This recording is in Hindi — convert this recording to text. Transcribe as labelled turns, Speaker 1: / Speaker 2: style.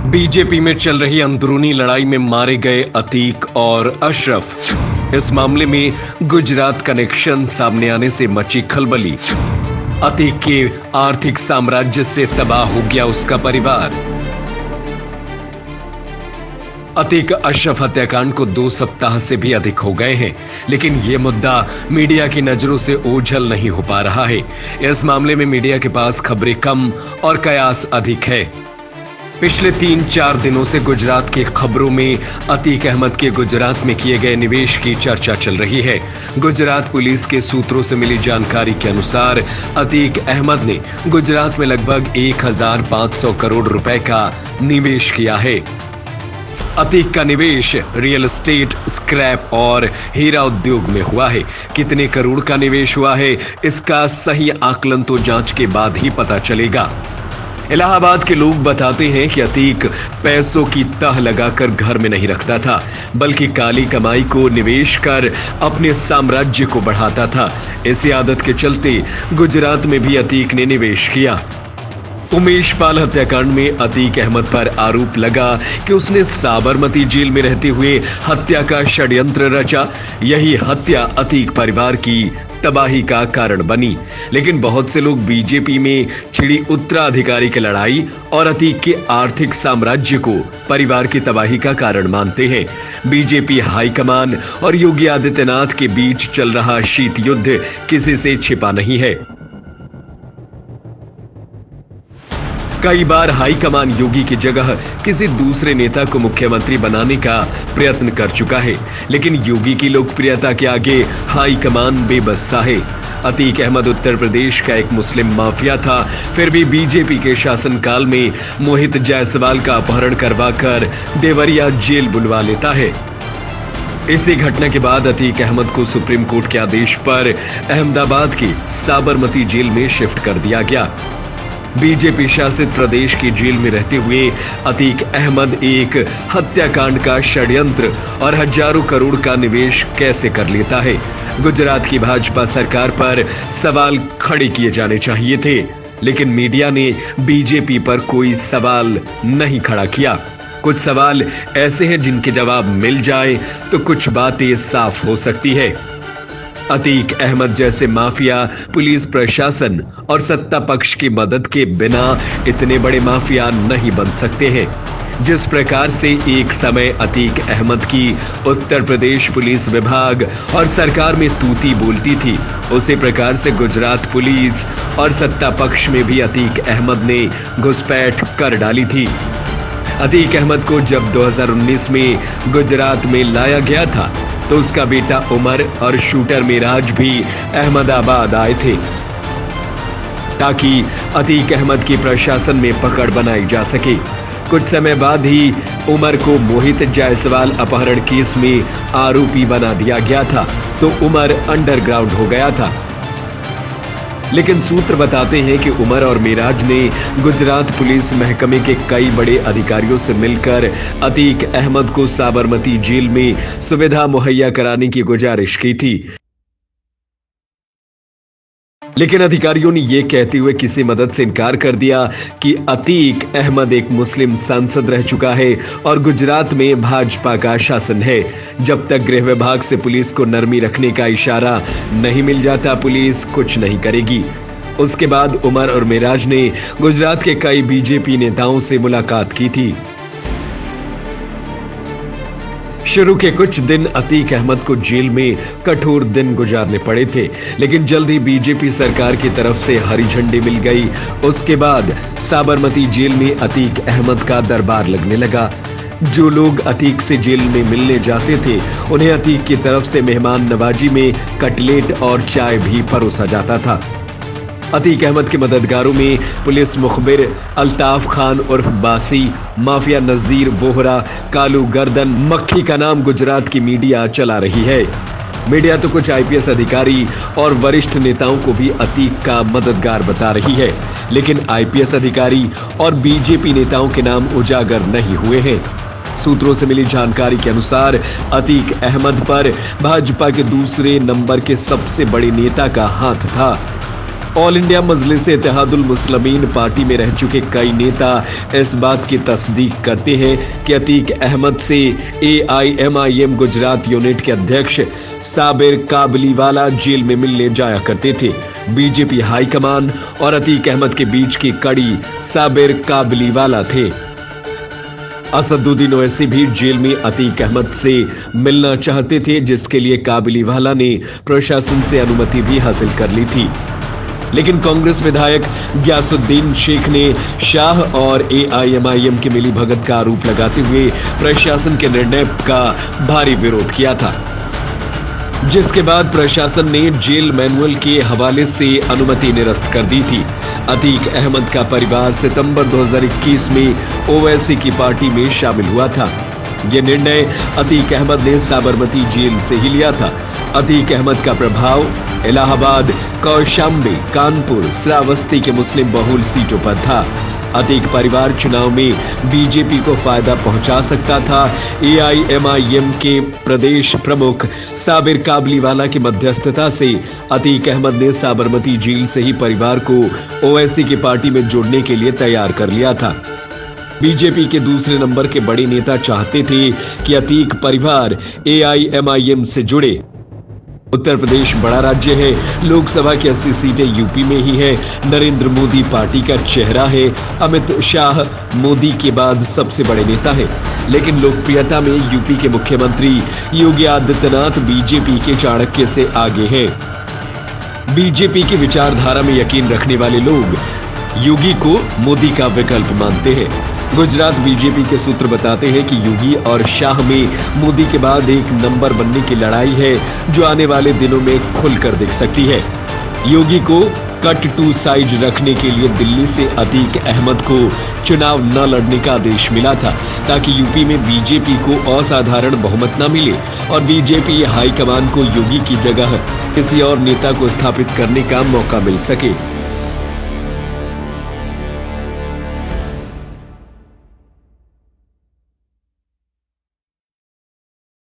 Speaker 1: बीजेपी में चल रही अंदरूनी लड़ाई में मारे गए अतीक और अशरफ। इस मामले में गुजरात कनेक्शन सामने आने से मची खलबली। अतीक के आर्थिक साम्राज्य से तबाह हो गया उसका परिवार। अतीक अशरफ हत्याकांड को 2 सप्ताह से भी अधिक हो गए हैं, लेकिन यह मुद्दा मीडिया की नजरों से ओझल नहीं हो पा रहा है। इस मामले में मीडिया के पास खबरें कम और कयास अधिक है। पिछले 3-4 दिनों से गुजरात की खबरों में अतीक अहमद के गुजरात में किए गए निवेश की चर्चा चल रही है। गुजरात पुलिस के सूत्रों से मिली जानकारी के अनुसार अतीक अहमद ने गुजरात में लगभग 1500 करोड़ रुपए का निवेश किया है। अतीक का निवेश रियल एस्टेट, स्क्रैप और हीरा उद्योग में हुआ है। कितने करोड़ का निवेश हुआ है, इसका सही आकलन तो जांच के बाद ही पता चलेगा। इलाहाबाद के लोग बताते हैं कि अतीक पैसों की तह लगाकर घर में नहीं रखता था, बल्कि काली कमाई को निवेश कर अपने साम्राज्य को बढ़ाता था। इसी आदत के चलते गुजरात में भी अतीक ने निवेश किया। उमेश पाल हत्याकांड में अतीक अहमद पर आरोप लगा कि उसने साबरमती जेल में रहते हुए हत्या का षड्यंत्र रचा। यही हत्या अतीक परिवार की तबाही का कारण बनी। लेकिन बहुत से लोग बीजेपी में छिड़ी उत्तराधिकारी की लड़ाई और अतीक के आर्थिक साम्राज्य को परिवार की तबाही का कारण मानते हैं। बीजेपी हाईकमान और योगी आदित्यनाथ के बीच चल रहा शीत युद्ध किसी से छिपा नहीं है। कई बार हाईकमान योगी की जगह किसी दूसरे नेता को मुख्यमंत्री बनाने का प्रयत्न कर चुका है, लेकिन योगी की लोकप्रियता के आगे हाईकमान बेबसा है। अतीक अहमद उत्तर प्रदेश का एक मुस्लिम माफिया था, फिर भी बीजेपी के शासनकाल में मोहित जायसवाल का अपहरण करवाकर देवरिया जेल बुलवा लेता है। इसी घटना के बाद अतीक अहमद को सुप्रीम कोर्ट के आदेश पर अहमदाबाद की साबरमती जेल में शिफ्ट कर दिया गया। बीजेपी शासित प्रदेश की जेल में रहते हुए अतीक अहमद एक हत्याकांड का षड्यंत्र और हजारों करोड़ का निवेश कैसे कर लेता है? गुजरात की भाजपा सरकार पर सवाल खड़े किए जाने चाहिए थे, लेकिन मीडिया ने बीजेपी पर कोई सवाल नहीं खड़ा किया। कुछ सवाल ऐसे हैं जिनके जवाब मिल जाए तो कुछ बातें साफ हो सकती है। अतीक अहमद जैसे माफिया पुलिस प्रशासन और सत्ता पक्ष की मदद के बिना इतने बड़े माफिया नहीं बन सकते हैं। जिस प्रकार से एक समय अतीक अहमद की उत्तर प्रदेश पुलिस विभाग और सरकार में तूती बोलती थी, उसी प्रकार से गुजरात पुलिस और सत्ता पक्ष में भी अतीक अहमद ने घुसपैठ कर डाली थी। अतीक अहमद को जब 2019 में गुजरात में लाया गया था तो उसका बेटा उमर और शूटर मिराज भी अहमदाबाद आए थे ताकि अतीक अहमद की प्रशासन में पकड़ बनाई जा सके। कुछ समय बाद ही उमर को मोहित जायसवाल अपहरण केस में आरोपी बना दिया गया था, तो उमर अंडरग्राउंड हो गया था। लेकिन सूत्र बताते हैं कि उमर और मिराज ने गुजरात पुलिस महकमे के कई बड़े अधिकारियों से मिलकर अतीक अहमद को साबरमती जेल में सुविधा मुहैया कराने की गुजारिश की थी। लेकिन अधिकारियों ने यह कहते हुए किसी मदद से इनकार कर दिया कि अतीक अहमद एक मुस्लिम सांसद रह चुका है और गुजरात में भाजपा का शासन है। जब तक गृह विभाग से पुलिस को नरमी रखने का इशारा नहीं मिल जाता, पुलिस कुछ नहीं करेगी। उसके बाद उमर और मिराज ने गुजरात के कई बीजेपी नेताओं से मुलाकात की थी। शुरू के कुछ दिन अतीक अहमद को जेल में कठोर दिन गुजारने पड़े थे, लेकिन जल्द ही बीजेपी सरकार की तरफ से हरी झंडी मिल गई। उसके बाद साबरमती जेल में अतीक अहमद का दरबार लगने लगा। जो लोग अतीक से जेल में मिलने जाते थे, उन्हें अतीक की तरफ से मेहमान नवाजी में कटलेट और चाय भी परोसा जाता था। अतीक अहमद के मददगारों में पुलिस मुखबिर अल्ताफ खान उर्फ बासी, माफिया नजीर वोहरा, कालू गर्दन, मक्खी का नाम गुजरात की मीडिया चला रही है। मीडिया तो कुछ आईपीएस अधिकारी और वरिष्ठ नेताओं को भी अतीक का मददगार बता रही है, लेकिन आईपीएस अधिकारी और बीजेपी नेताओं के नाम उजागर नहीं हुए हैं। सूत्रों से मिली जानकारी के अनुसार अतीक अहमद पर भाजपा के दूसरे नंबर के सबसे बड़े नेता का हाथ था। ऑल इंडिया मजलिस इत्तेहादुल मुस्लिमीन पार्टी में रह चुके कई नेता इस बात की तस्दीक करते हैं कि अतीक अहमद से AIMIM गुजरात यूनिट के अध्यक्ष साबिर काबलीवाला जेल में मिलने जाया करते थे। बीजेपी हाईकमान और अतीक अहमद के बीच की कड़ी साबिर काबलीवाला थे। असदुद्दीन ओवैसी भी जेल में अतीक अहमद से मिलना चाहते थे, जिसके लिए काबलीवाला ने प्रशासन से अनुमति भी हासिल कर ली थी। लेकिन कांग्रेस विधायक गयासुद्दीन शेख ने शाह और AIMIM की मिलीभगत का आरोप लगाते हुए प्रशासन के निर्णय का भारी विरोध किया था, जिसके बाद प्रशासन ने जेल मैनुअल के हवाले से अनुमति निरस्त कर दी थी। अतीक अहमद का परिवार सितंबर 2021 में ओवैसी की पार्टी में शामिल हुआ था। यह निर्णय अतीक अहमद ने साबरमती जेल से ही लिया था। अतीक अहमद का प्रभाव इलाहाबाद, कौशांबी, कानपुर, श्रावस्ती के मुस्लिम बहुल सीटों पर था। अतीक परिवार चुनाव में बीजेपी को फायदा पहुंचा सकता था। AIMIM के प्रदेश प्रमुख साबिर काबलीवाला की मध्यस्थता से अतीक अहमद ने साबरमती जेल से ही परिवार को ओवैसी की पार्टी में जोड़ने के लिए तैयार कर लिया था। बीजेपी के दूसरे नंबर के बड़े नेता चाहते थे कि अतीक परिवार AIMIM से जुड़े। उत्तर प्रदेश बड़ा राज्य है, लोकसभा की 80 सीटें यूपी में ही है। नरेंद्र मोदी पार्टी का चेहरा है। अमित शाह मोदी के बाद सबसे बड़े नेता है, लेकिन लोकप्रियता में यूपी के मुख्यमंत्री योगी आदित्यनाथ बीजेपी के चाणक्य से आगे हैं। बीजेपी की विचारधारा में यकीन रखने वाले लोग योगी को मोदी का विकल्प मानते हैं। गुजरात बीजेपी के सूत्र बताते हैं कि योगी और शाह में मोदी के बाद एक नंबर बनने की लड़ाई है, जो आने वाले दिनों में खुलकर दिख सकती है। योगी को कट टू साइज रखने के लिए दिल्ली से अतीक अहमद को चुनाव न लड़ने का आदेश मिला था, ताकि यूपी में बीजेपी को असाधारण बहुमत न मिले और बीजेपी हाईकमान को योगी की जगह किसी और नेता को स्थापित करने का मौका मिल सके।